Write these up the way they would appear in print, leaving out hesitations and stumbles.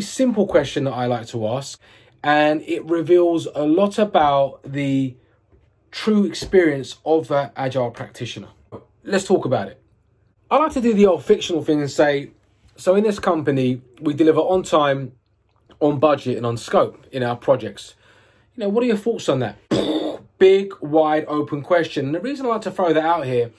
Simple question that I like to ask, and it reveals a lot about the true experience of that agile practitioner. Let's talk about it. I like to do the old fictional thing and say, so in this company, we deliver on time, on budget, and on scope in our projects. What are your thoughts on that? Big, wide open question. And the reason I like to throw that out here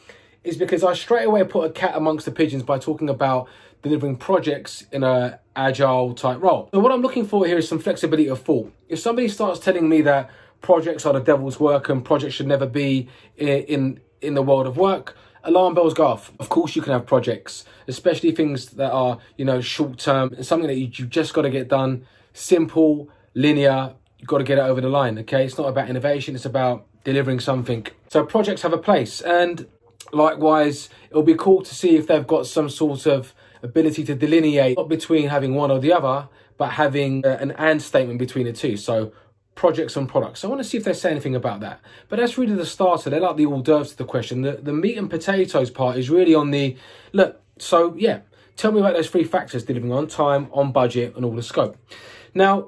is because I straight away put a cat amongst the pigeons by talking about delivering projects in a agile type role. So what I'm looking for here is some flexibility of thought. If somebody starts telling me that projects are the devil's work and projects should never be in the world of work, alarm bells go off. Of course you can have projects, especially things that are, short term, something that you just got to get done, simple, linear, you've got to get it over the line, okay? It's not about innovation, it's about delivering something. So projects have a place, and likewise, it'll be cool to see if they've got some sort of ability to delineate, not between having one or the other, but having an and statement between the two. So projects and products. So I want to see if they say anything about that. But that's really the starter. They're like the hors d'oeuvres to the question. The meat and potatoes part is really on the, look, so yeah, tell me about those three factors: delivering on time, on budget, and all the scope. Now,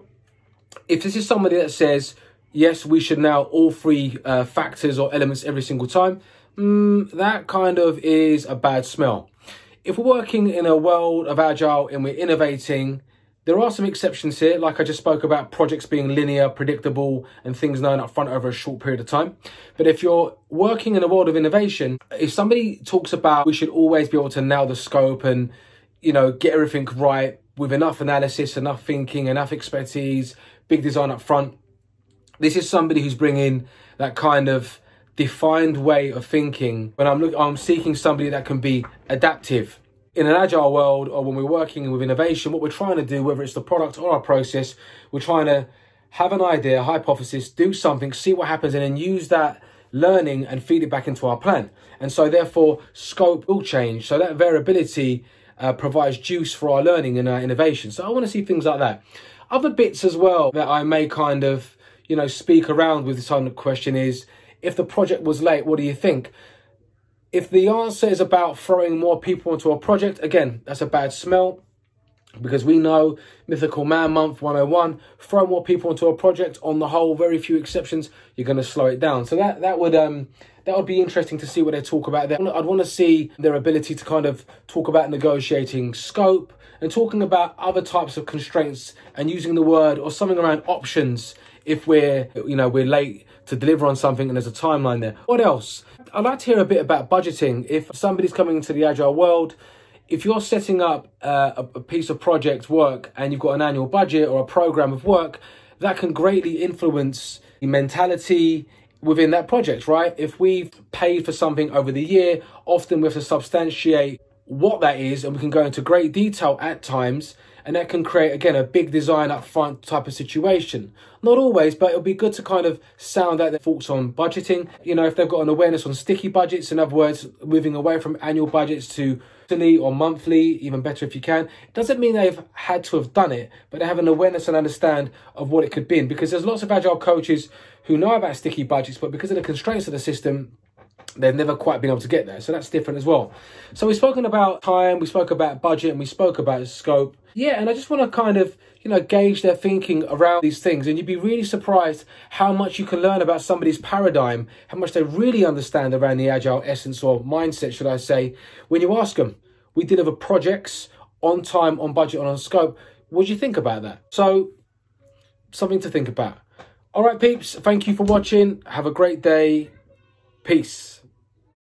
if this is somebody that says, yes, we should now all three factors or elements every single time, that kind of is a bad smell. If we're working in a world of agile and we're innovating, there are some exceptions here, like I just spoke about projects being linear, predictable, and things known up front over a short period of time. But if you're working in a world of innovation, if somebody talks about we should always be able to nail the scope and, get everything right with enough analysis, enough thinking, enough expertise, big design up front, this is somebody who's bringing that kind of defined way of thinking. When I'm seeking somebody that can be adaptive. In an agile world, or when we're working with innovation, what we're trying to do, whether it's the product or our process, we're trying to have an idea, a hypothesis, do something, see what happens, and then use that learning and feed it back into our plan. And so therefore, scope will change. So that variability provides juice for our learning and our innovation. So I want to see things like that. Other bits as well that I may kind of, speak around with this kind of question is, if the project was late, what do you think? If the answer is about throwing more people into a project, again, that's a bad smell, because we know Mythical Man Month 101, throw more people into a project, on the whole, very few exceptions, you're going to slow it down. So that would be interesting to see what they talk about there. I'd want to see their ability to kind of talk about negotiating scope and talking about other types of constraints and using the word or something around options if we're late to deliver on something and there's a timeline there. What else? I'd like to hear a bit about budgeting. If somebody's coming into the agile world, if you're setting up a piece of project work and you've got an annual budget or a program of work, that can greatly influence the mentality within that project, right? If we've paid for something over the year, often we have to substantiate what that is, and we can go into great detail at times, and that can create, again, a big design up front type of situation. Not always, but it'll be good to kind of sound out their thoughts on budgeting. If they've got an awareness on sticky budgets, in other words, moving away from annual budgets to quarterly or monthly, even better if you can. It doesn't mean they've had to have done it, but they have an awareness and understand of what it could be. Because there's lots of agile coaches who know about sticky budgets, but because of the constraints of the system, they've never quite been able to get there. So that's different as well. So we've spoken about time, we spoke about budget, and we spoke about scope. Yeah, and I just want to kind of, gauge their thinking around these things. And you'd be really surprised how much you can learn about somebody's paradigm, how much they really understand around the agile essence or mindset, should I say, when you ask them. We deliver projects on time, on budget, and on scope. What do you think about that? So, something to think about. All right, peeps, thank you for watching. Have a great day. Peace.